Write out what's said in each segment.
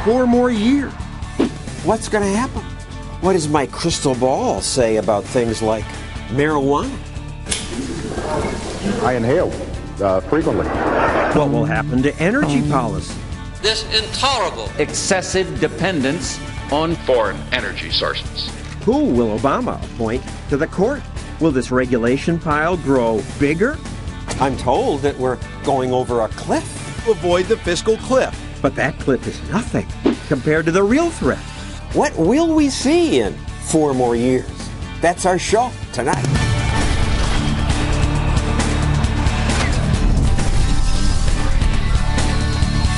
4 more years. What's going to happen? What does my crystal ball say about things like marijuana? I inhale frequently. What will happen to energy policy? This intolerable excessive dependence on foreign energy sources. Who will Obama appoint to the court? Will this regulation pile grow bigger? I'm told that we're going over a cliff. Avoid the fiscal cliff. But that cliff is nothing compared to the real threat. What will we see in 4 more years? That's our show tonight.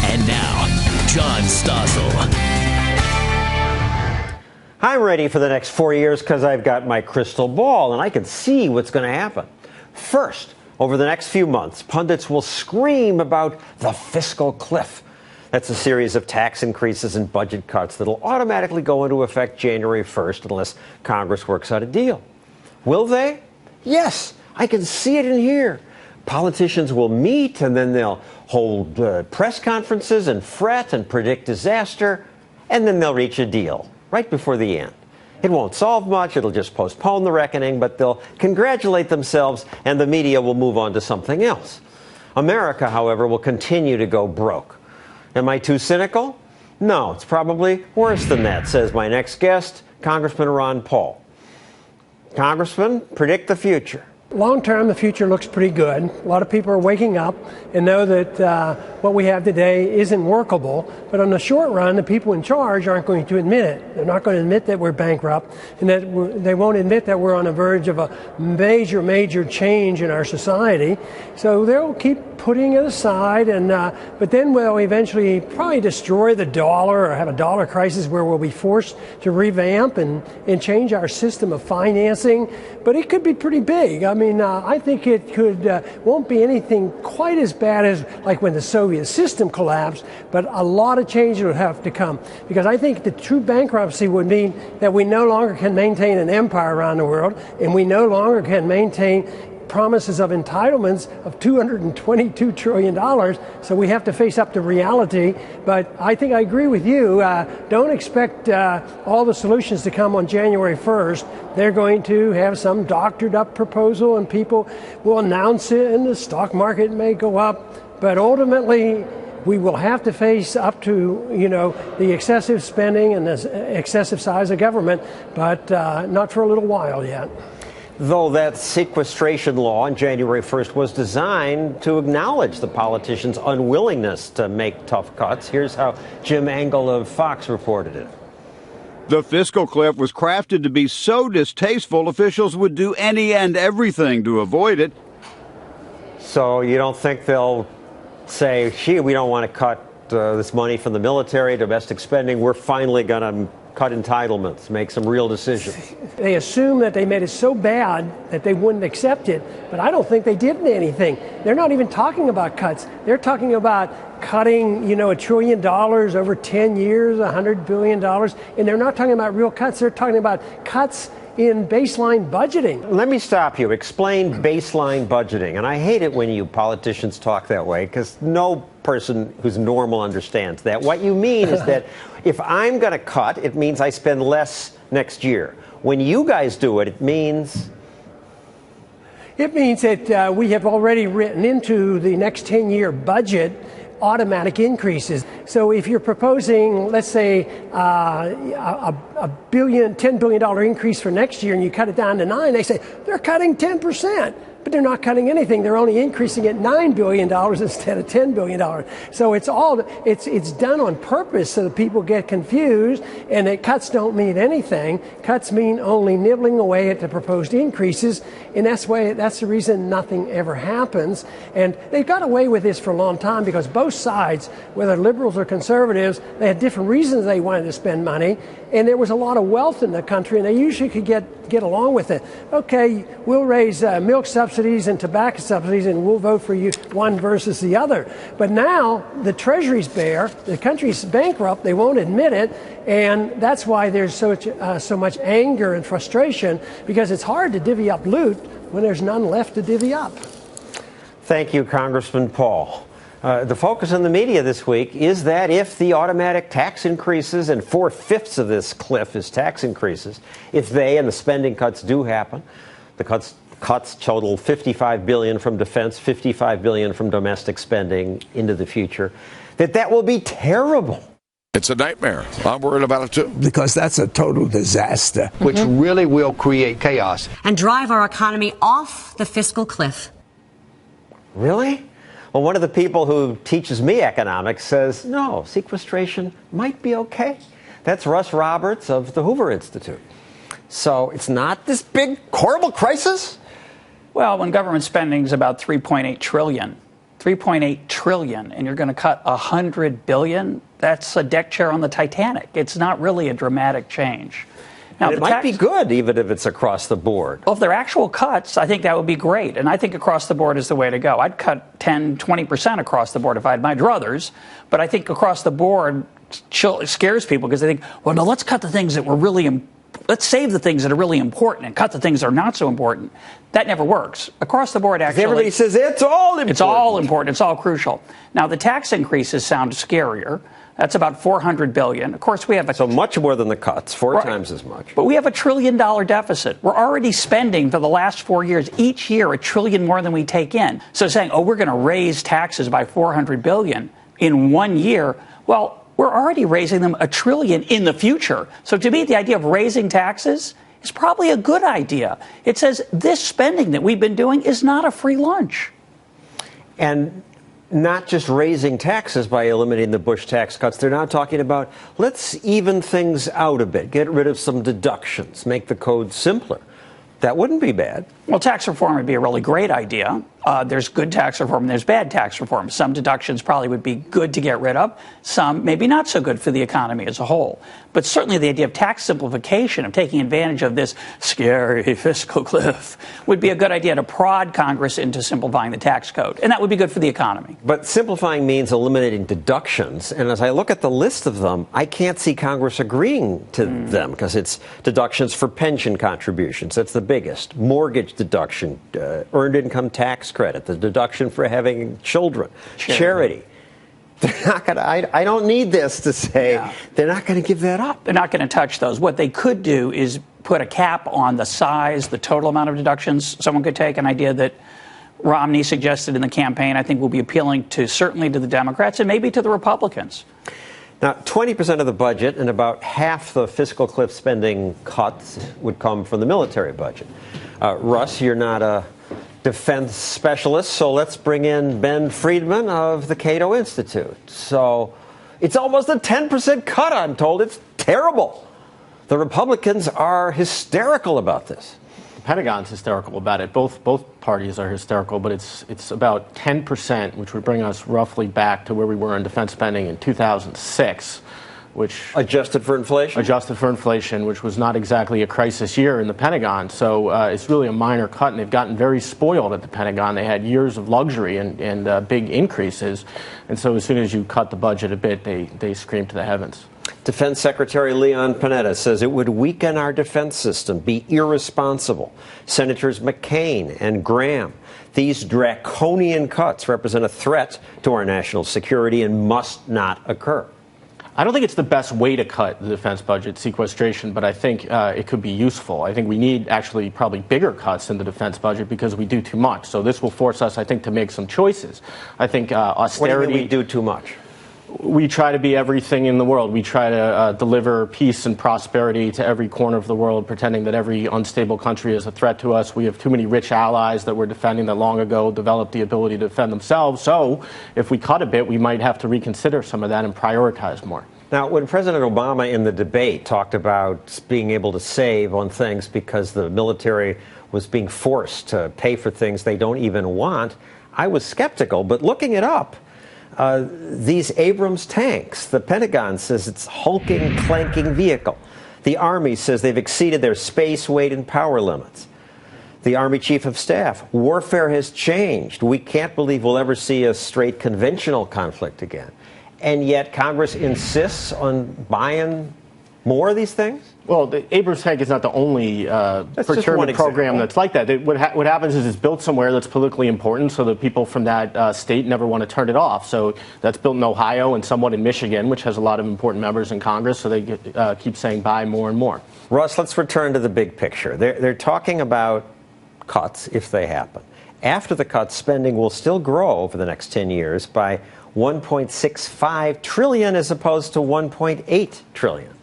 And now, John Stossel. I'm ready for the next 4 years because I've got my crystal ball and I can see what's going to happen. First, over the next few months, pundits will scream about the fiscal cliff. That's a series of tax increases and budget cuts that will automatically go into effect January 1st unless Congress works out a deal. Will they? Yes, I can see it in here. Politicians will meet and then they'll hold press conferences and fret and predict disaster, and then they'll reach a deal right before the end. It won't solve much, it'll just postpone the reckoning, but they'll congratulate themselves and the media will move on to something else. America, however, will continue to go broke. Am I too cynical? No, it's probably worse than that, says my next guest, Congressman Ron Paul. Congressman, predict the future. Long term, the future looks pretty good. A lot of people are waking up and know that what we have today isn't workable. But on the short run, the people in charge aren't going to admit it. They're not going to admit that we're bankrupt, and that they won't admit that we're on the verge of a major change in our society. So they'll keep putting it aside, but then we'll eventually probably destroy the dollar or have a dollar crisis where we'll be forced to revamp and change our system of financing. But it could be pretty big. I think it won't be anything quite as bad as like when the Soviet system collapsed, but a lot of change would have to come. Because I think the true bankruptcy would mean that we no longer can maintain an empire around the world, and we no longer can maintain promises of entitlements of $222 trillion, so we have to face up to reality. But I think I agree with you. Don't expect all the solutions to come on January 1st. They're going to have some doctored up proposal and people will announce it and the stock market may go up. But ultimately, we will have to face up to, the excessive spending and the excessive size of government, but not for a little while yet. Though that sequestration law on January 1st was designed to acknowledge the politicians' unwillingness to make tough cuts. Here's how Jim Engel of Fox reported it. The fiscal cliff was crafted to be so distasteful, officials would do any and everything to avoid it. So you don't think they'll say, gee, we don't want to cut this money from the military, domestic spending, we're finally going to cut entitlements, make some real decisions? They assume that they made it so bad that they wouldn't accept it, but I don't think they did anything. They're not even talking about cuts. They're talking about cutting, $1 trillion over 10 years, $100 billion, and they're not talking about real cuts. They're talking about cuts in baseline budgeting. Let me stop you. Explain baseline budgeting. And I hate it when you politicians talk that way, because no person who's normal understands that. What you mean is that if I'm going to cut, it means I spend less next year. When you guys do it, it means... It means that we have already written into the next 10-year budget automatic increases. So if you're proposing, let's say, $10 billion increase for next year and you cut it down to 9, they say they're cutting 10%. But they're not cutting anything. They're only increasing it $9 billion instead of $10 billion. So it's done on purpose so that people get confused, and that cuts don't mean anything. Cuts mean only nibbling away at the proposed increases, and that's the reason nothing ever happens. And they've got away with this for a long time because both sides, whether liberals or conservatives, they had different reasons they wanted to spend money, and there was a lot of wealth in the country, and they usually could get along with it. Okay, we'll raise milk subsidies and tobacco subsidies, and we'll vote for you one versus the other. But now the Treasury's bare, the country's bankrupt, they won't admit it, and that's why there's so much anger and frustration, because it's hard to divvy up loot when there's none left to divvy up. Thank you, Congressman Paul. The focus in the media this week is that if the automatic tax increases, and 4/5 of this cliff is tax increases, if they and the spending cuts do happen, the cuts total $55 billion from defense, $55 billion from domestic spending into the future, that will be terrible. It's a nightmare. I'm worried about it, too. Because that's a total disaster. Which really will create chaos. And drive our economy off the fiscal cliff. Really? Well, one of the people who teaches me economics says, no, sequestration might be okay. That's Russ Roberts of the Hoover Institute. So it's not this big, horrible crisis? Well, when government spending is about $3.8 trillion, and you're going to cut $100 billion, that's a deck chair on the Titanic. It's not really a dramatic change. Now, it might be good, even if it's across the board. Well, if they're actual cuts, I think that would be great. And I think across the board is the way to go. I'd cut 10, 20% across the board if I had my druthers. But I think across the board scares people because they think, well, no, let's cut the things that were really let's save the things that are really important and cut the things that are not so important. That never works. Across the board, actually. Everybody says it's all important. It's all important. It's all crucial. Now, the tax increases sound scarier. That's about $400 billion. Of course, we have so much more than the cuts, four times as much. But we have $1 trillion deficit. We're already spending for the last 4 years, each year, $1 trillion more than we take in. So saying, oh, we're going to raise taxes by $400 billion in 1 year, well, we're already raising them $1 trillion in the future. So to me, the idea of raising taxes is probably a good idea. It says this spending that we've been doing is not a free lunch. And not just raising taxes by eliminating the Bush tax cuts. They're now talking about let's even things out a bit, get rid of some deductions, make the code simpler. That wouldn't be bad. Well, tax reform would be a really great idea. There's good tax reform and there's bad tax reform. Some deductions probably would be good to get rid of. Some maybe not so good for the economy as a whole. But certainly the idea of tax simplification, of taking advantage of this scary fiscal cliff, would be a good idea to prod Congress into simplifying the tax code. And that would be good for the economy. But simplifying means eliminating deductions. And as I look at the list of them, I can't see Congress agreeing to them because it's deductions for pension contributions. That's the biggest. Mortgage deduction, earned income tax credit, the deduction for having children, charity. They're not going to, I don't need this to say they're not going to give that up. They're not going to touch those. What they could do is put a cap on the size, the total amount of deductions someone could take, an idea that Romney suggested in the campaign, I think will be appealing to certainly to the Democrats and maybe to the Republicans. Now, 20% of the budget and about half the fiscal cliff spending cuts would come from the military budget. Russ, you're not a defense specialist, so let's bring in Ben Friedman of the Cato Institute. So it's almost a 10% cut, I'm told. It's terrible. The Republicans are hysterical about this. The Pentagon's hysterical about it. Both parties are hysterical, but it's about 10%, which would bring us roughly back to where we were in defense spending in 2006, which adjusted for inflation? Adjusted for inflation, which was not exactly a crisis year in the Pentagon. So it's really a minor cut, and they've gotten very spoiled at the Pentagon. They had years of luxury and big increases, and so as soon as you cut the budget a bit, they scream to the heavens. Defense Secretary Leon Panetta says it would weaken our defense system, be irresponsible. Senators McCain and Graham, these draconian cuts represent a threat to our national security and must not occur. I don't think it's the best way to cut the defense budget, sequestration, but I think it could be useful. I think we need actually probably bigger cuts in the defense budget because we do too much. So this will force us, I think, to make some choices. I think austerity. What do you mean we do too much? We try to be everything in the world. We try to deliver peace and prosperity to every corner of the world, pretending that every unstable country is a threat to us. We have too many rich allies that we're defending that long ago developed the ability to defend themselves. So if we cut a bit, we might have to reconsider some of that and prioritize more. Now, when President Obama in the debate talked about being able to save on things because the military was being forced to pay for things they don't even want, I was skeptical. But looking it up, these Abrams tanks, the Pentagon says it's hulking, clanking vehicle. The Army says they've exceeded their space, weight, and power limits. The Army Chief of Staff, warfare has changed. We can't believe we'll ever see a straight conventional conflict again. And yet Congress insists on buying More of these things? Well, the Abrams tank is not the only procurement program that's like that. What happens is it's built somewhere that's politically important, so the people from that state never want to turn it off. So that's built in Ohio and somewhat in Michigan, which has a lot of important members in Congress, so they keep saying buy more and more. Russ, let's return to the big picture. They're talking about cuts, if they happen. After the cuts, spending will still grow over the next 10 years by $1.65 trillion as opposed to $1.8 trillion.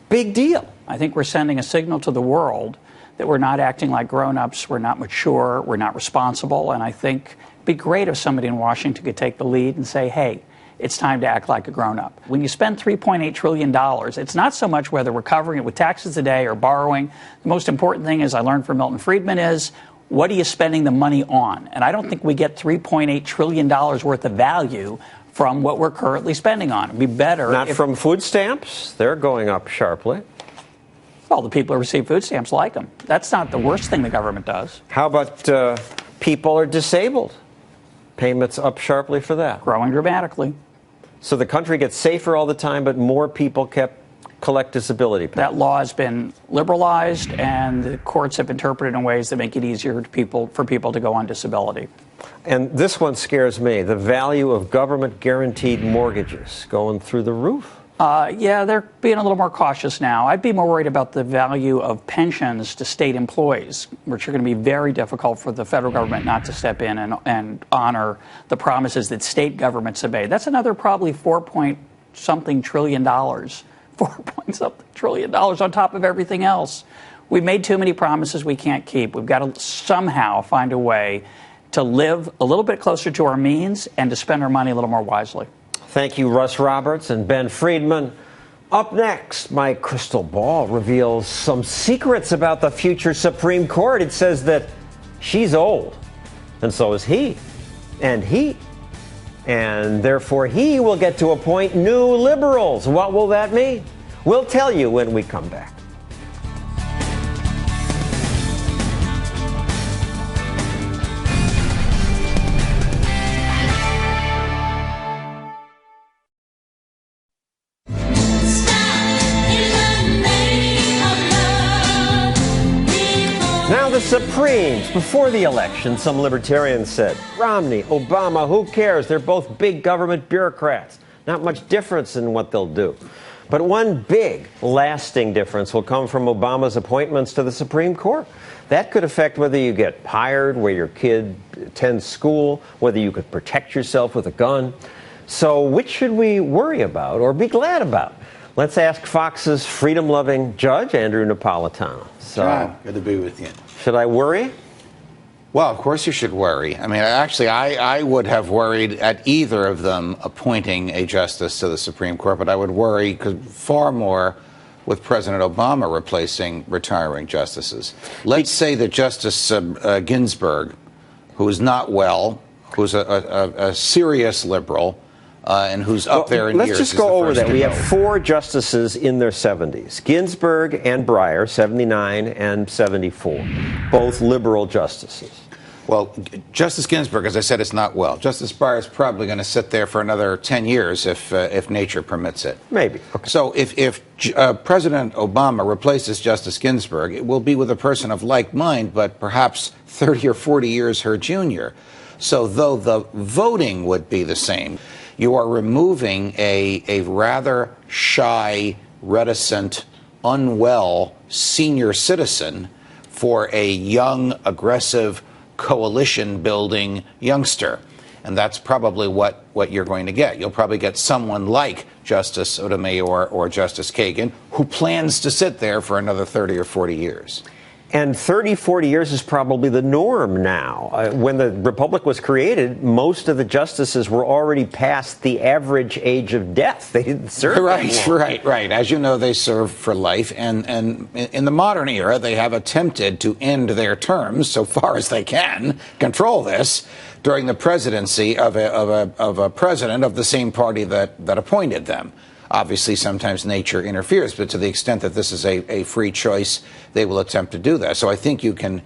Big deal. I think we're sending a signal to the world that we're not acting like grown-ups, we're not mature, we're not responsible, and I think it'd be great if somebody in Washington could take the lead and say, hey, it's time to act like a grown-up. When you spend $3.8 trillion, it's not so much whether we're covering it with taxes today or borrowing. The most important thing, as I learned from Milton Friedman, is what are you spending the money on? And I don't think we get $3.8 trillion worth of value from what we're currently spending on. It'd be better. Not from food stamps. They're going up sharply. Well, the people who receive food stamps like them. That's not the worst thing the government does. How about people are disabled? Payments up sharply for that. Growing dramatically. So the country gets safer all the time, but more people collect disability payments. That law has been liberalized, and the courts have interpreted in ways that make it easier for people to go on disability. And this one scares me. The value of government-guaranteed mortgages going through the roof. Yeah, they're being a little more cautious now. I'd be more worried about the value of pensions to state employees, which are going to be very difficult for the federal government not to step in and honor the promises that state governments have made. That's another probably $4-point-something trillion. $4-point-something trillion on top of everything else. We've made too many promises we can't keep. We've got to somehow find a way to live a little bit closer to our means and to spend our money a little more wisely. Thank you, Russ Roberts and Ben Friedman. Up next, my crystal ball reveals some secrets about the future Supreme Court. It says that she's old, and so is he, and he. And therefore, he will get to appoint new liberals. What will that mean? We'll tell you when we come back. Now the Supremes. Before the election, some libertarians said, Romney, Obama, who cares? They're both big government bureaucrats. Not much difference in what they'll do. But one big, lasting difference will come from Obama's appointments to the Supreme Court. That could affect whether you get hired, where your kid attends school, whether you could protect yourself with a gun. So which should we worry about or be glad about? Let's ask Fox's freedom-loving judge, Andrew Napolitano. John, good to be with you. Should I worry? Well, of course you should worry. I mean, actually, I would have worried at either of them appointing a justice to the Supreme Court, but I would worry far more with President Obama replacing retiring justices. Let's say that Justice Ginsburg, who is not well, who's a serious liberal, and who's up there in years. Let's just go over that. We have 4 justices in their 70s. Ginsburg and Breyer, 79 and 74. Both liberal justices. Well, Justice Ginsburg, as I said, is not well. Justice Breyer is probably going to sit there for another 10 years if nature permits it. Maybe. Okay. So if President Obama replaces Justice Ginsburg, it will be with a person of like mind, but perhaps 30 or 40 years her junior. So though the voting would be the same, you are removing a rather shy, reticent, unwell senior citizen for a young, aggressive, coalition-building youngster. And that's probably what you're going to get. You'll probably get someone like Justice Sotomayor or Justice Kagan who plans to sit there for another 30 or 40 years. And 30, 40 years is probably the norm now. When the Republic was created, most of the justices were already past the average age of death. They didn't serve Right. As you know, they serve for life. And in the modern era, they have attempted to end their terms, so far as they can, control this, during the presidency of a president of the same party that appointed them. Obviously, sometimes nature interferes, but to the extent that this is a free choice, they will attempt to do that. So I think you can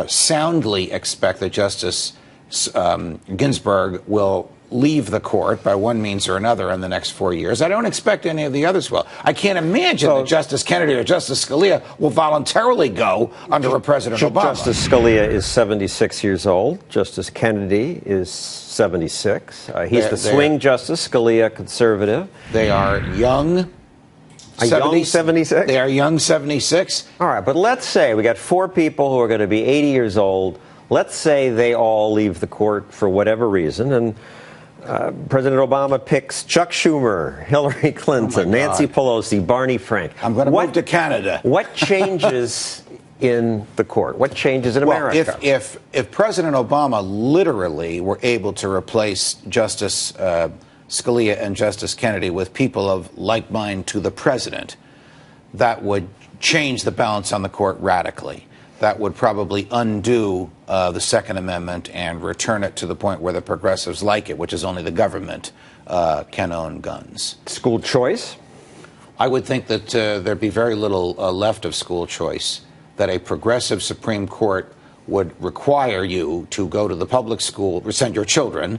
soundly expect that Justice Ginsburg will leave the court by one means or another in the next 4 years. I don't expect any of the others will. I can't imagine that Justice Kennedy or Justice Scalia will voluntarily go under a President Obama. Justice Scalia is 76 years old. Justice Kennedy is 76. He's the swing justice. Scalia, conservative. They are young. Young 76? They are young 76. All right, but let's say we got 4 people who are going to be 80 years old. Let's say they all leave the court for whatever reason, and President Obama picks Chuck Schumer, Hillary Clinton, Nancy Pelosi, Barney Frank. I'm going to move to Canada. What changes in the court? What changes in America? If President Obama literally were able to replace Justice Scalia and Justice Kennedy with people of like mind to the president, that would change the balance on the court radically. That would probably undo the Second Amendment and return it to the point where the progressives like it, which is only the government can own guns. School choice? I would think that there'd be very little left of school choice, that a progressive Supreme Court would require you to go to the public school, or send your children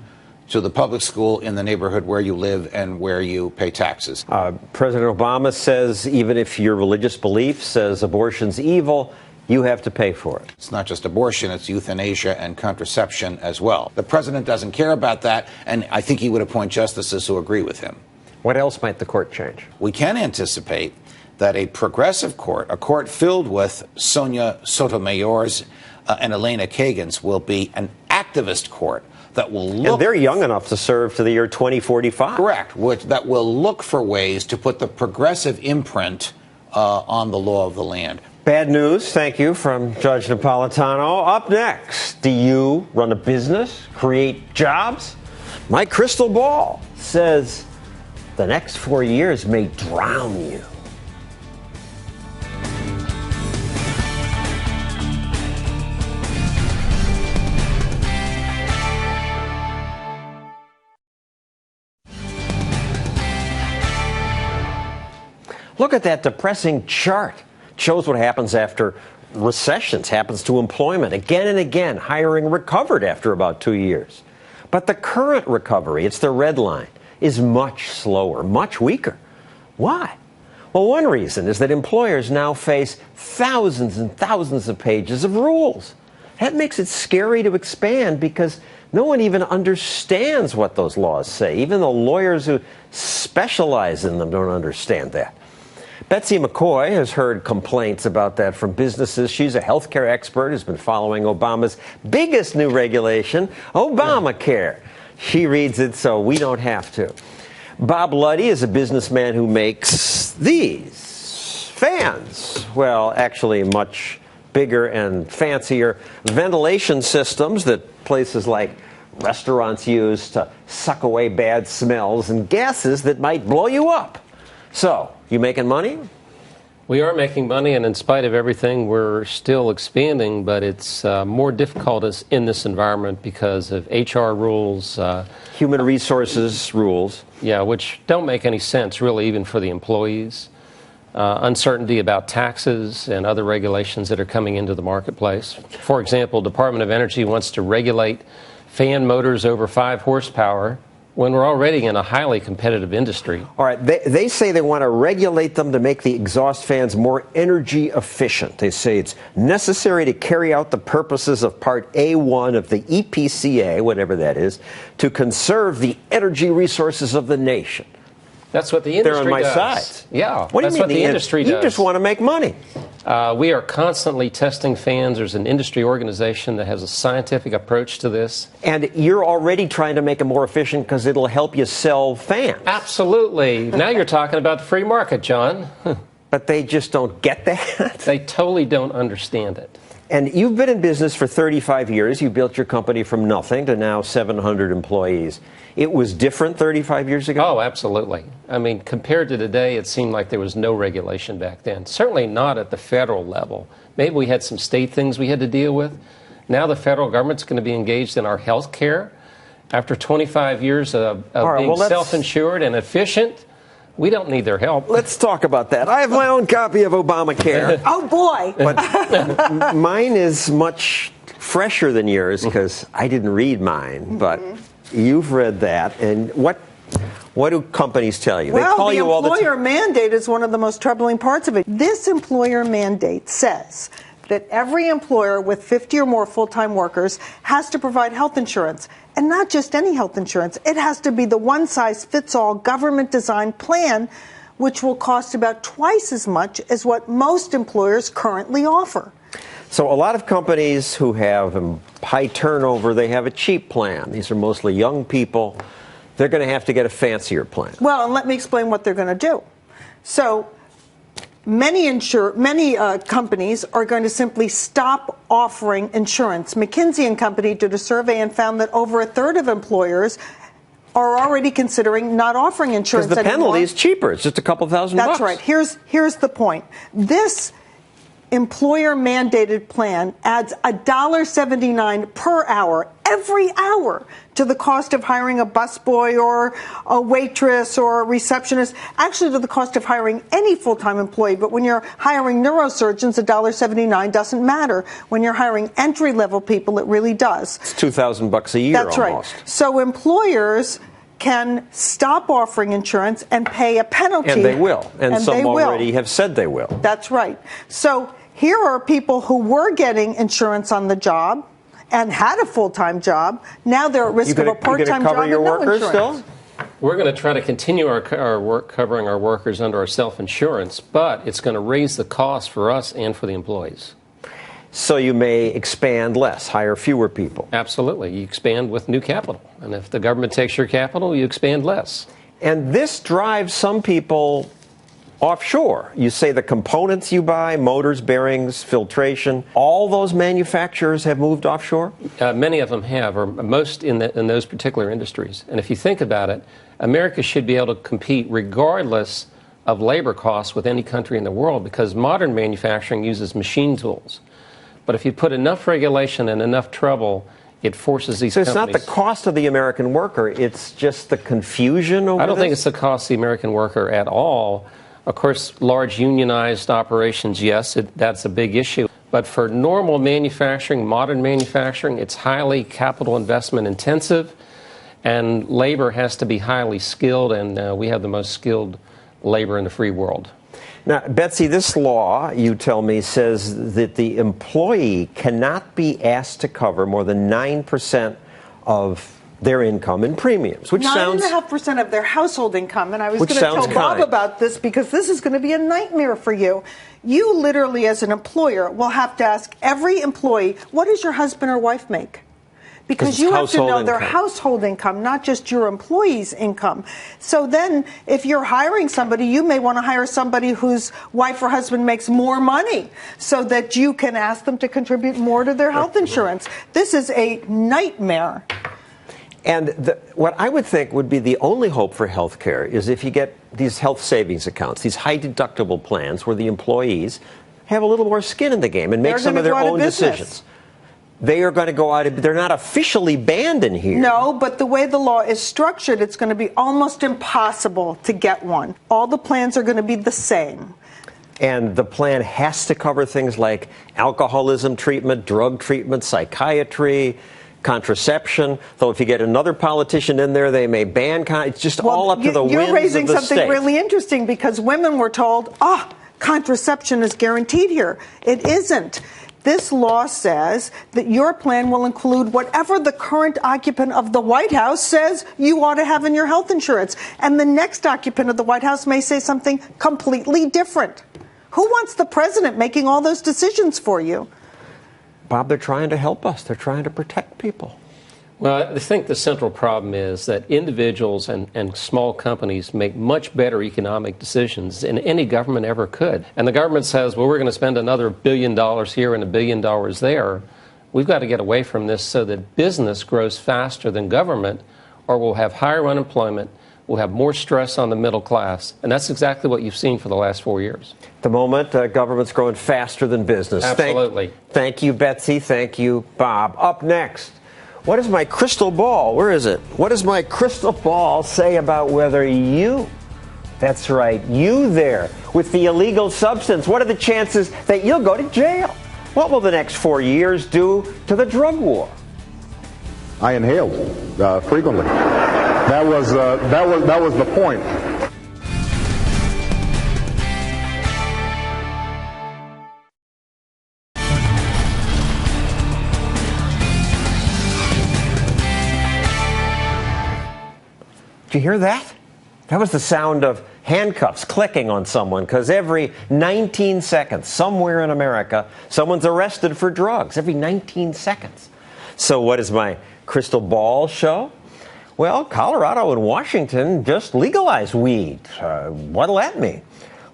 to the public school in the neighborhood where you live and where you pay taxes. President Obama says even if your religious belief says abortion's evil, you have to pay for it. It's not just abortion, it's euthanasia and contraception as well. The president doesn't care about that, and I think he would appoint justices who agree with him. What else might the court change? We can anticipate that a progressive court, a court filled with Sonia Sotomayors and Elena Kagans, will be an activist court that will look... And they're young enough to serve to the year 2045. Correct, that will look for ways to put the progressive imprint on the law of the land. Bad news, thank you, from Judge Napolitano. Up next, do you run a business, create jobs? My crystal ball says the next 4 years may drown you. Look at that depressing chart. It shows what happens after recessions, happens to employment. Again and again, hiring recovered after about 2 years. But the current recovery, it's the red line, is much slower, much weaker. Why? Well, one reason is that employers now face thousands and thousands of pages of rules. That makes it scary to expand because no one even understands what those laws say. Even the lawyers who specialize in them don't understand that. Betsy McCoy has heard complaints about that from businesses. She's a healthcare expert who's been following Obama's biggest new regulation, Obamacare. She reads it so we don't have to. Bob Luddy is a businessman who makes these fans. Well, actually much bigger and fancier ventilation systems that places like restaurants use to suck away bad smells and gases that might blow you up. So, you making money? We are making money, and in spite of everything, we're still expanding, but it's more difficult in this environment because of HR rules. Human resources rules. Yeah, which don't make any sense, really, even for the employees. Uncertainty about taxes and other regulations that are coming into the marketplace. For example, Department of Energy wants to regulate fan motors over 5 horsepower when we're already in a highly competitive industry. All right, they say they want to regulate them to make the exhaust fans more energy efficient. They say it's necessary to carry out the purposes of Part A1 of the EPCA, whatever that is, to conserve the energy resources of the nation. That's what the industry does. They're on my side. Yeah, what do you mean the industry does? You just want to make money. We are constantly testing fans. There's an industry organization that has a scientific approach to this. And you're already trying to make them more efficient because it'll help you sell fans. Absolutely. Now you're talking about the free market, John. But they just don't get that. They totally don't understand it. And you've been in business for 35 years. You built your company from nothing to now 700 employees. It was different 35 years ago? Oh, absolutely. I mean, compared to today, it seemed like there was no regulation back then. Certainly not at the federal level. Maybe we had some state things we had to deal with. Now the federal government's going to be engaged in our health care. After 25 years of being self-insured and efficient, we don't need their help. Let's talk about that. I have my own copy of Obamacare. Oh, boy. But mine is much fresher than yours because I didn't read mine. But you've read that, and what do companies tell you? Well, they call the you all the employer mandate is one of the most troubling parts of it. This employer mandate says that every employer with 50 or more full-time workers has to provide health insurance. And not just any health insurance. It has to be the one-size-fits-all government-designed plan, which will cost about twice as much as what most employers currently offer. So a lot of companies who have high turnover, they have a cheap plan. These are mostly young people. They're going to have to get a fancier plan. Well, and let me explain what they're going to do. So many companies are going to simply stop offering insurance. McKinsey & Company did a survey and found that over a third of employers are already considering not offering insurance anymore. Because the penalty is cheaper. It's just a couple $1,000. That's right. Here's the point. This employer-mandated plan adds $1.79 per hour, every hour, to the cost of hiring a busboy or a waitress or a receptionist, actually to the cost of hiring any full-time employee. But when you're hiring neurosurgeons, $1.79 doesn't matter. When you're hiring entry-level people, it really does. It's $2,000 a year. That's almost. Right. So employers can stop offering insurance and pay a penalty. And they will. And some already have said they will. That's right. So here are people who were getting insurance on the job and had a full-time job. Now they're at risk of a part-time job and no insurance. Still? We're going to try to continue our work covering our workers under our self-insurance, but it's going to raise the cost for us and for the employees. So you may expand less, hire fewer people. Absolutely. You expand with new capital. And if the government takes your capital, you expand less. And this drives some people offshore. You say the components you buy, motors, bearings, filtration, all those manufacturers have moved offshore? Many of them have, or most in those particular industries. And if you think about it, America should be able to compete regardless of labor costs with any country in the world because modern manufacturing uses machine tools. But if you put enough regulation and enough trouble, it forces these companies. So it's not the cost of the American worker, it's just the confusion over I don't this? think it's the cost of the American worker at all. Of course, large unionized operations, yes, that's a big issue. But for normal manufacturing, modern manufacturing, it's highly capital investment intensive, and labor has to be highly skilled, and we have the most skilled labor in the free world. Now, Betsy, this law, you tell me, says that the employee cannot be asked to cover more than 9% of their income in premiums, which sounds 9.5% of their household income. And I was going to tell Bob about this because this is going to be a nightmare for you. You literally, as an employer, will have to ask every employee, what does your husband or wife make? Because you have to know their household income, not just your employee's income. So then, if you're hiring somebody, you may want to hire somebody whose wife or husband makes more money so that you can ask them to contribute more to their health insurance. This is a nightmare. And what I would think would be the only hope for health care is if you get these health savings accounts, these high deductible plans where the employees have a little more skin in the game and make some of their own decisions. They are going to go out. They're not officially banned in here. No, but the way the law is structured, it's going to be almost impossible to get one. All the plans are going to be the same. And the plan has to cover things like alcoholism treatment, drug treatment, psychiatry, contraception. Though if you get another politician in there, they may ban. It's just all up to the whims of the state. You're raising something really interesting because women were told, contraception is guaranteed here. It isn't. This law says that your plan will include whatever the current occupant of the White House says you ought to have in your health insurance. And the next occupant of the White House may say something completely different. Who wants the president making all those decisions for you? Bob, they're trying to help us. They're trying to protect people. Well, I think the central problem is that individuals and small companies make much better economic decisions than any government ever could. And the government says, well, we're going to spend another $1 billion here and $1 billion there. We've got to get away from this so that business grows faster than government, or we'll have higher unemployment, we'll have more stress on the middle class. And that's exactly what you've seen for the last 4 years. At the moment, government's growing faster than business. Absolutely. Thank you, Betsy. Thank you, Bob. Up next, what is my crystal ball? Where is it? What does my crystal ball say about whether you, that's right, you there with the illegal substance, what are the chances that you'll go to jail? What will the next 4 years do to the drug war? I inhaled frequently. That was the point. Did you hear that? That was the sound of handcuffs clicking on someone, because every 19 seconds, somewhere in America, someone's arrested for drugs. Every 19 seconds. So what does my crystal ball show? Well, Colorado and Washington just legalized weed. What'll that mean?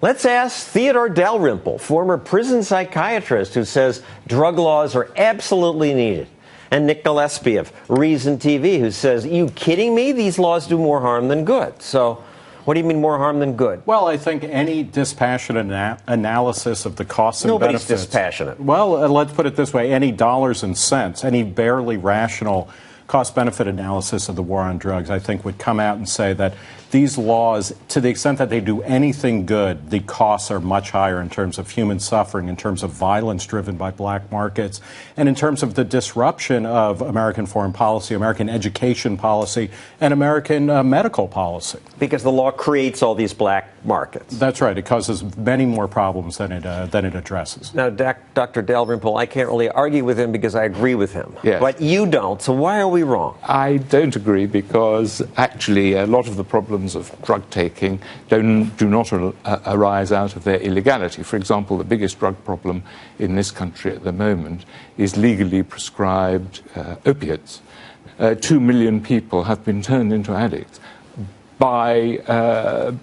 Let's ask Theodore Dalrymple, former prison psychiatrist who says drug laws are absolutely needed. And Nick Gillespie of Reason TV, who says, you kidding me? These laws do more harm than good. So what do you mean more harm than good? Well, I think any dispassionate analysis of the costs and benefits. Nobody's dispassionate. Well, let's put it this way. Any dollars and cents, any barely rational cost-benefit analysis of the war on drugs, I think, would come out and say that these laws, to the extent that they do anything good, the costs are much higher in terms of human suffering, in terms of violence driven by black markets, and in terms of the disruption of American foreign policy, American education policy, and American medical policy. Because the law creates all these black markets. That's right. It causes many more problems than it addresses. Now, Dr. Dalrymple, I can't really argue with him because I agree with him. Yes. But you don't, so why are we wrong? I don't agree because actually a lot of the problems of drug taking do not arise out of their illegality. For example, the biggest drug problem in this country at the moment is legally prescribed opiates. 2 million people have been turned into addicts by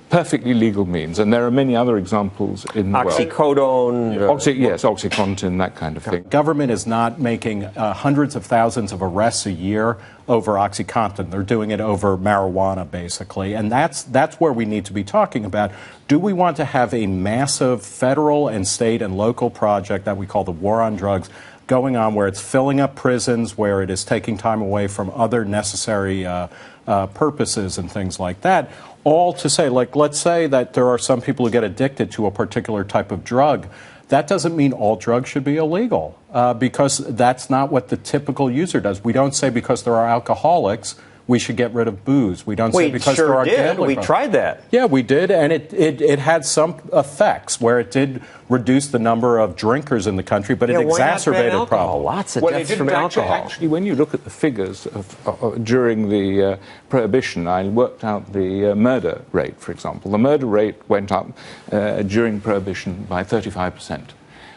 perfectly legal means, and there are many other examples in the world. Oxycodone. Yes, Oxycontin, that kind of thing. Government is not making hundreds of thousands of arrests a year over Oxycontin. They're doing it over marijuana, basically, and that's where we need to be talking about. Do we want to have a massive federal and state and local project that we call the war on drugs going on, where it's filling up prisons, where it is taking time away from other necessary purposes and things like that, all to say, like, let's say that there are some people who get addicted to a particular type of drug. That doesn't mean all drugs should be illegal, because that's not what the typical user does. We don't say because there are alcoholics, we should get rid of booze. We don't say because there are gambling problems. We tried that. Yeah, we did, and it had some effects where it did reduce the number of drinkers in the country, but it exacerbated problems. Lots of deaths from alcohol. Actually, when you look at the figures during the Prohibition, I worked out the murder rate, for example. The murder rate went up during Prohibition by 35%.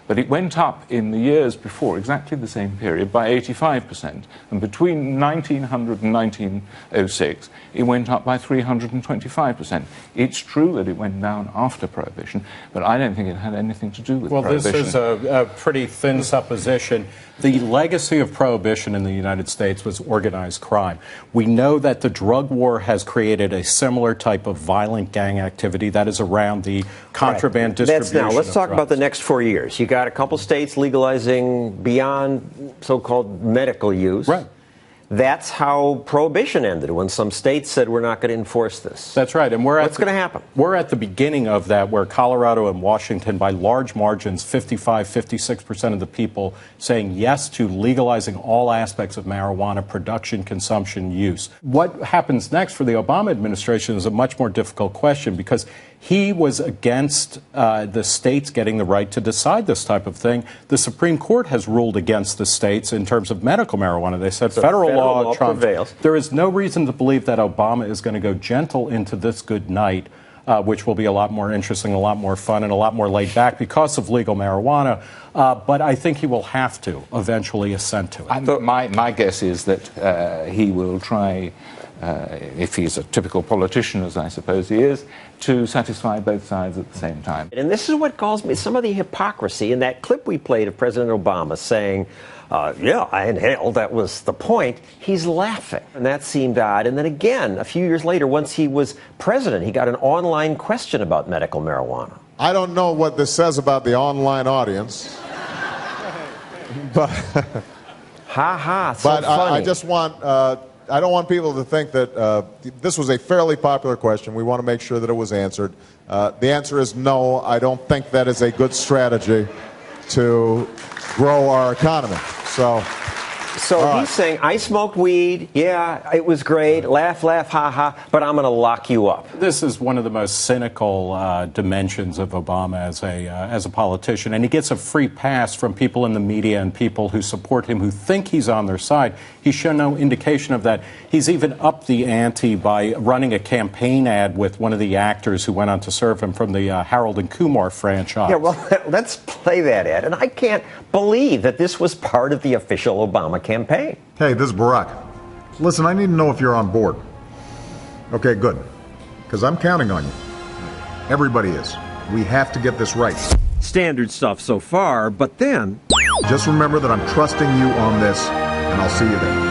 But it went up in the years before, exactly the same period, by 85%. And between 1900 and 1906, it went up by 325%. It's true that it went down after Prohibition, but I don't think it had anything to do with Prohibition. Well, this is a pretty thin supposition. The legacy of Prohibition in the United States was organized crime. We know that the drug war has created a similar type of violent gang activity that is around the contraband distribution. That's now. Let's talk drugs. about the next 4 years. You got a couple states legalizing beyond so-called medical use. Right. That's how Prohibition ended, when some states said we're not going to enforce this. That's right. And what's going to happen? We're at the beginning of that, where Colorado and Washington, by large margins, 55, 56% of the people saying yes to legalizing all aspects of marijuana production, consumption, use. What happens next for the Obama administration is a much more difficult question, because he was against the states getting the right to decide this type of thing. The Supreme Court has ruled against the states in terms of medical marijuana. They said federal law prevails. There is no reason to believe that Obama is going to go gentle into this good night, which will be a lot more interesting, a lot more fun, and a lot more laid back because of legal marijuana. But I think he will have to eventually assent to it. And my guess is that he will try, if he's a typical politician, as I suppose he is, to satisfy both sides at the same time. And this is what calls me some of the hypocrisy in that clip we played of President Obama saying, yeah, I inhaled, that was the point. He's laughing. And that seemed odd. And then again, a few years later, once he was president, he got an online question about medical marijuana. I don't know what this says about the online audience, but so funny. I just want, I don't want people to think that this was a fairly popular question. We want to make sure that it was answered. The answer is no. I don't think that is a good strategy to grow our economy. So So he's saying, I smoked weed, yeah, it was great, laugh, laugh, ha, ha, but I'm going to lock you up. This is one of the most cynical dimensions of Obama as a politician, and he gets a free pass from people in the media and people who support him who think he's on their side. He's shown no indication of that. He's even upped the ante by running a campaign ad with one of the actors who went on to serve him from the Harold and Kumar franchise. Yeah, well, let's play that ad. And I can't believe that this was part of the official Obama campaign. Hey, this is Barack. Listen, I need to know if you're on board. Okay, good. Because I'm counting on you. Everybody is. We have to get this right. Standard stuff so far, but then... Just remember that I'm trusting you on this, and I'll see you there.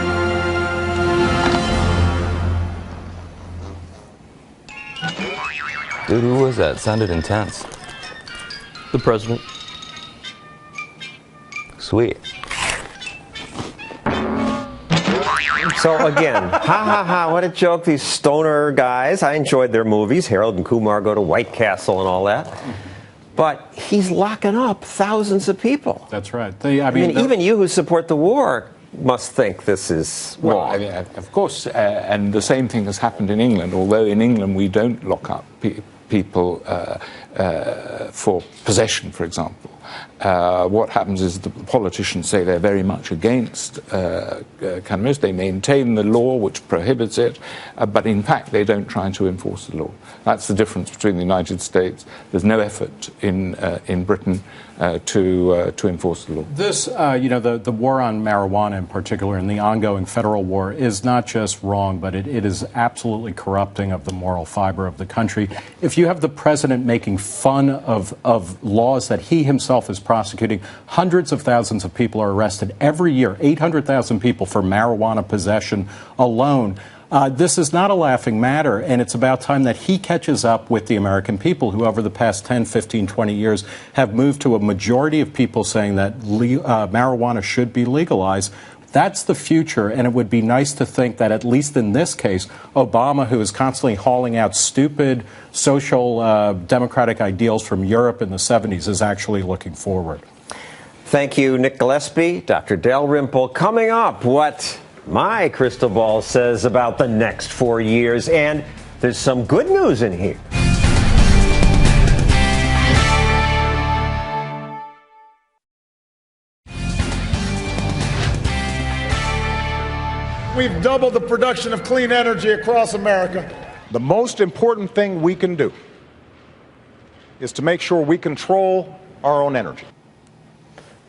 Dude, who was that? Sounded intense. The president. Sweet. So again, ha ha ha, what a joke, these stoner guys. I enjoyed their movies. Harold and Kumar go to White Castle and all that. But he's locking up thousands of people. That's right. I mean even you who support the war must think this is wrong. Well, I mean, of course, and the same thing has happened in England, although in England we don't lock up people for possession, for example. What happens is the politicians say they're very much against cannabis. They maintain the law which prohibits it, but in fact they don't try to enforce the law. That's the difference between the United States. There's no effort in Britain to enforce the law. This, the war on marijuana in particular and the ongoing federal war is not just wrong, but it is absolutely corrupting of the moral fiber of the country. If you have the president making fun of laws that he himself is prosecuting, hundreds of thousands of people are arrested every year, 800,000 people for marijuana possession alone. This is not a laughing matter, and it's about time that he catches up with the American people who over the past 10, 15, 20 years have moved to a majority of people saying that marijuana should be legalized. That's the future, and it would be nice to think that at least in this case, Obama, who is constantly hauling out stupid social democratic ideals from Europe in the 70s, is actually looking forward. Thank you, Nick Gillespie, Dr. Dalrymple. Coming up, what my crystal ball says about the next 4 years, and there's some good news in here. We've doubled the production of clean energy across America. The most important thing we can do is to make sure we control our own energy.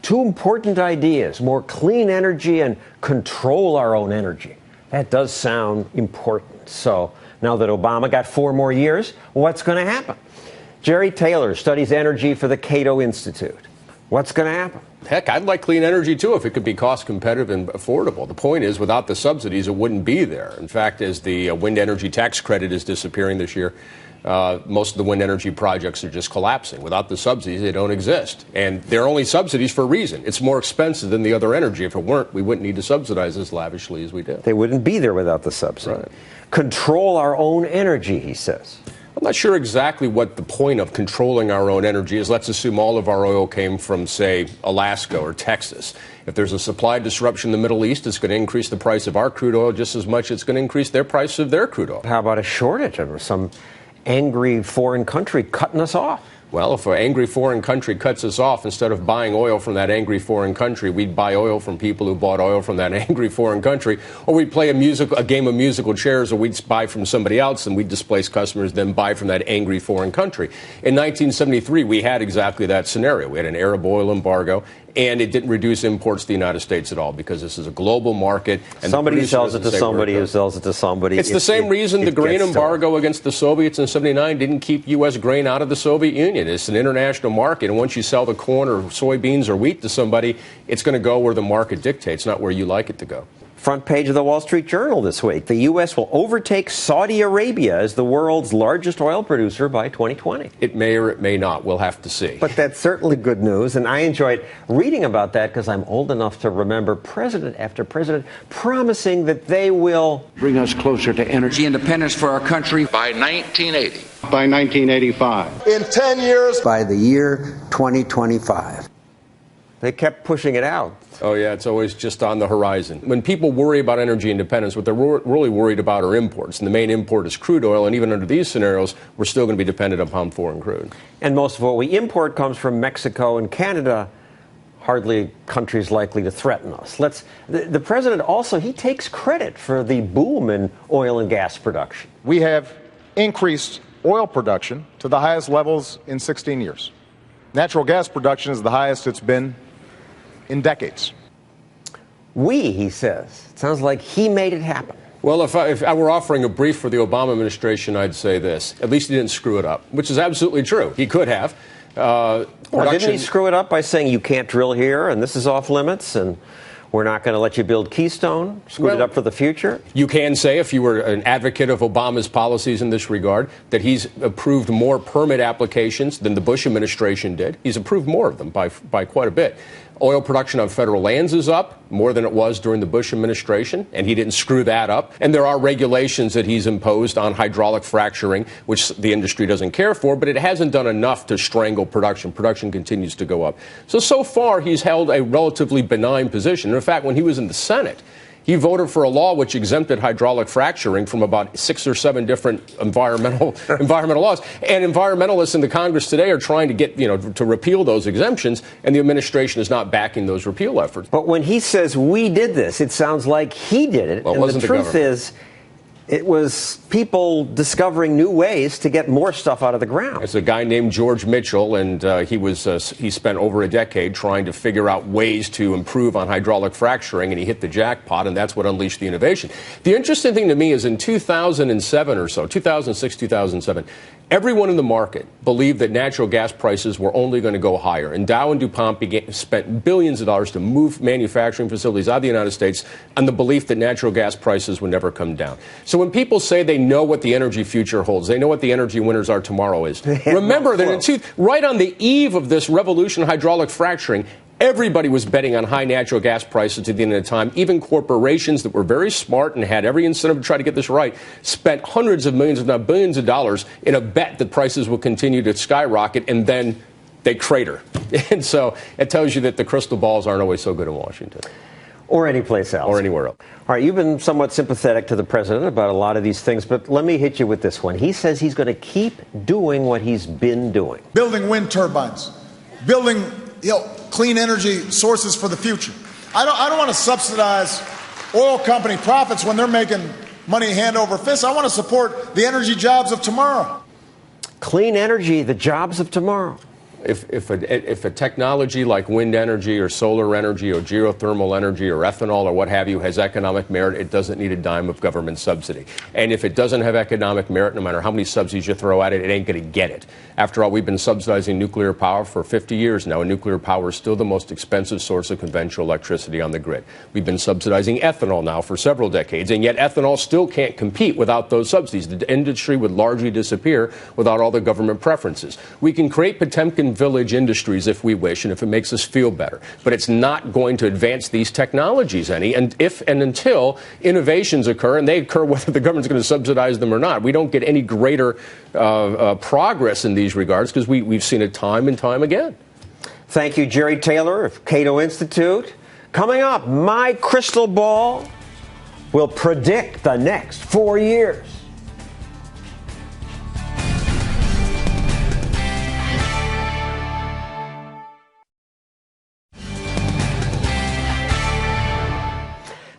Two important ideas, more clean energy and control our own energy. That does sound important. So now that Obama got 4 more years, what's going to happen? Jerry Taylor studies energy for the Cato Institute. What's going to happen? Heck, I'd like clean energy, too, if it could be cost competitive and affordable. The point is, without the subsidies, it wouldn't be there. In fact, as the wind energy tax credit is disappearing this year, most of the wind energy projects are just collapsing. Without the subsidies, they don't exist. And they're only subsidies for a reason. It's more expensive than the other energy. If it weren't, we wouldn't need to subsidize as lavishly as we do. They wouldn't be there without the subsidy. Right. Control our own energy, he says. I'm not sure exactly what the point of controlling our own energy is. Let's assume all of our oil came from, say, Alaska or Texas. If there's a supply disruption in the Middle East, it's going to increase the price of our crude oil just as much as it's going to increase their price of their crude oil. How about a shortage of some angry foreign country cutting us off? Well, if an angry foreign country cuts us off, instead of buying oil from that angry foreign country, we'd buy oil from people who bought oil from that angry foreign country. Or we'd play a game of musical chairs, or we'd buy from somebody else, and we'd displace customers, then buy from that angry foreign country. In 1973, we had exactly that scenario. We had an Arab oil embargo, and it didn't reduce imports to the United States at all, because this is a global market. And somebody sells it to somebody who sells it to somebody. It's the same reason the grain embargo against the Soviets in 79 didn't keep U.S. grain out of the Soviet Union. It's an international market, and once you sell the corn or soybeans or wheat to somebody, it's going to go where the market dictates, not where you like it to go. Front page of the Wall Street Journal this week. The U.S. will overtake Saudi Arabia as the world's largest oil producer by 2020. It may or it may not. We'll have to see. But that's certainly good news, and I enjoyed reading about that because I'm old enough to remember president after president promising that they will bring us closer to energy independence for our country by 1980. By 1985. In 10 years. By the year 2025. They kept pushing it out. Oh, yeah, it's always just on the horizon. When people worry about energy independence, what they're really worried about are imports. And the main import is crude oil. And even under these scenarios, we're still going to be dependent upon foreign crude. And most of what we import comes from Mexico and Canada. Hardly countries likely to threaten us. The president also, he takes credit for the boom in oil and gas production. We have increased oil production to the highest levels in 16 years. Natural gas production is the highest it's been in decades. He says. It sounds like he made it happen. Well, if I were offering a brief for the Obama administration, I'd say this. At least he didn't screw it up, which is absolutely true. He could have. Didn't he screw it up by saying you can't drill here and this is off limits and we're not going to let you build Keystone? Screwed it up for the future? You can say, if you were an advocate of Obama's policies in this regard, that he's approved more permit applications than the Bush administration did. He's approved more of them by quite a bit. Oil production on federal lands is up more than it was during the Bush administration, and he didn't screw that up. And there are regulations that he's imposed on hydraulic fracturing, which the industry doesn't care for, but it hasn't done enough to strangle production. Production continues to go up. So far, he's held a relatively benign position. In fact, when he was in the Senate, he voted for a law which exempted hydraulic fracturing from about 6 or 7 different environmental laws. And environmentalists in the Congress today are trying to get, to repeal those exemptions, and the administration is not backing those repeal efforts. But when he says we did this, it sounds like he did it. Well, and the truth is, it was people discovering new ways to get more stuff out of the ground. It's a guy named George Mitchell, and he spent over a decade trying to figure out ways to improve on hydraulic fracturing, and he hit the jackpot, and that's what unleashed the innovation. The interesting thing to me is in 2007 or so, 2006, 2007, everyone in the market believed that natural gas prices were only going to go higher, and Dow and DuPont spent billions of dollars to move manufacturing facilities out of the United States on the belief that natural gas prices would never come down. So when people say they know what the energy future holds, they know what the energy winners are tomorrow is. Remember that right on the eve of this revolution in hydraulic fracturing, everybody was betting on high natural gas prices at the end of the time. Even corporations that were very smart and had every incentive to try to get this right spent hundreds of millions, if not billions of dollars in a bet that prices would continue to skyrocket, and then they crater. And so it tells you that the crystal balls aren't always so good in Washington. Or anyplace else. Or anywhere else. All right, you've been somewhat sympathetic to the president about a lot of these things, but let me hit you with this one. He says he's going to keep doing what he's been doing. Building wind turbines, building clean energy sources for the future. I don't want to subsidize oil company profits when they're making money hand over fist. I want to support the energy jobs of tomorrow. Clean energy, the jobs of tomorrow. If a technology like wind energy or solar energy or geothermal energy or ethanol or what have you has economic merit, it doesn't need a dime of government subsidy. And if it doesn't have economic merit, no matter how many subsidies you throw at it, it ain't going to get it. After all, we've been subsidizing nuclear power for 50 years now, and nuclear power is still the most expensive source of conventional electricity on the grid. We've been subsidizing ethanol now for several decades, and yet ethanol still can't compete without those subsidies. The industry would largely disappear without all the government preferences. We can create Potemkin Village industries if we wish, and if it makes us feel better. But it's not going to advance these technologies any, and if and until innovations occur, and they occur whether the government's going to subsidize them or not. We don't get any greater progress in these regards because we've seen it time and time again. Thank you, Jerry Taylor of Cato Institute. Coming up, my crystal ball will predict the next 4 years.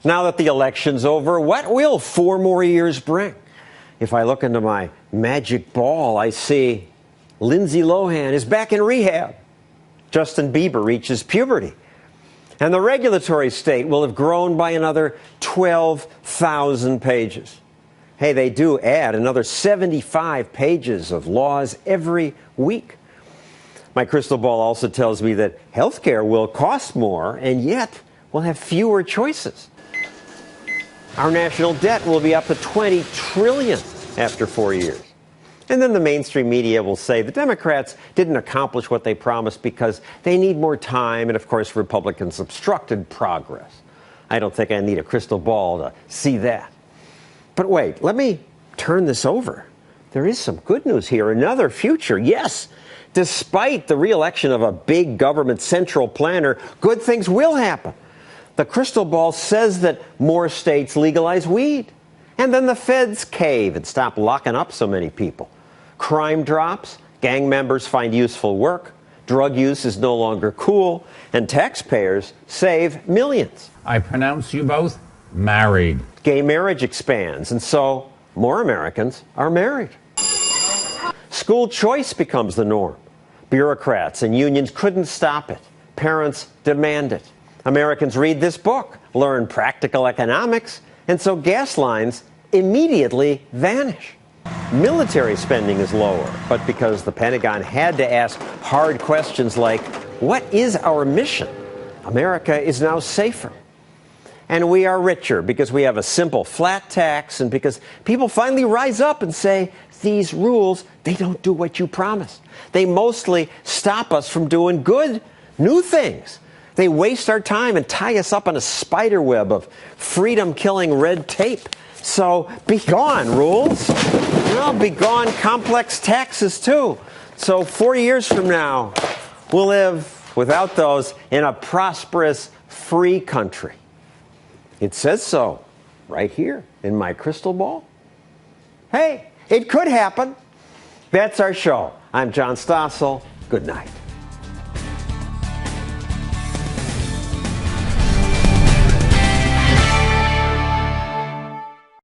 Now that the election's over, what will 4 more years bring? If I look into my magic ball, I see Lindsay Lohan is back in rehab. Justin Bieber reaches puberty. And the regulatory state will have grown by another 12,000 pages. Hey, they do add another 75 pages of laws every week. My crystal ball also tells me that healthcare will cost more, and yet we'll have fewer choices. Our national debt will be up to $20 trillion after 4 years. And then the mainstream media will say the Democrats didn't accomplish what they promised because they need more time, and of course Republicans obstructed progress. I don't think I need a crystal ball to see that. But wait, let me turn this over there is some good news here. Another future. Yes, despite the re-election of a big government central planner, good things will happen. The crystal ball says that more states legalize weed. And then the feds cave and stop locking up so many people. Crime drops, gang members find useful work, drug use is no longer cool, and taxpayers save millions. I pronounce you both married. Gay marriage expands, and so more Americans are married. School choice becomes the norm. Bureaucrats and unions couldn't stop it. Parents demand it. Americans read this book, learn practical economics, and so gas lines immediately vanish. Military spending is lower, but because the Pentagon had to ask hard questions like, what is our mission? America is now safer. And we are richer because we have a simple flat tax and because people finally rise up and say, these rules, they don't do what you promised. They mostly stop us from doing good, new things. They waste our time and tie us up in a spider web of freedom-killing red tape. So be gone, rules. Be gone complex taxes, too. So 4 years from now, we'll live without those in a prosperous, free country. It says so right here in my crystal ball. Hey, it could happen. That's our show. I'm John Stossel. Good night.